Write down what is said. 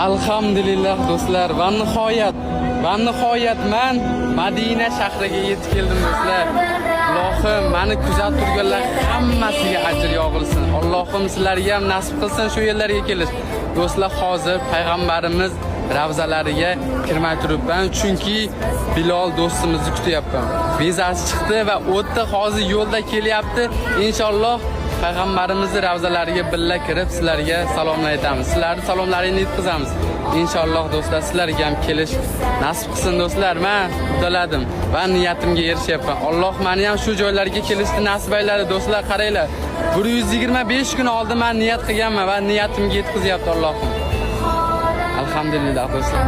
Alhamdulillah do'stlar, va nihoyat men Madina shahriga yetib keldim do'stlar. Allohim meni kuzatib turganlar hammasiga ajr yog'ilsin. Allohim sizlarga ham nasib qilsin shu yerlarga kelish. Do'stlar, hozir payg'ambarimiz ravzalariga kirmay turibman, chunki Bilol do'stimizni kutyapman. Vizasi chiqdi va o'tdi, hozir yo'lda kelyapti. Inshaalloh payg'ambarimizning ravzalariga birga kirib sizlarga salomlar aytamiz. Sizlarning salomlaringizni yetkazamiz. Inshaalloh do'stlar, sizlarga ham kelish nasib qilsin do'stlar. Men udaladim va niyatimga erishyapman. Alloh meni ham shu joylarga kelishni nasib ayladi do'stlar. Qaranglar, 125 kun oldin men niyat qilganman va niyatimga yetkazyapti Allohim. Alhamdulillah do'stlar.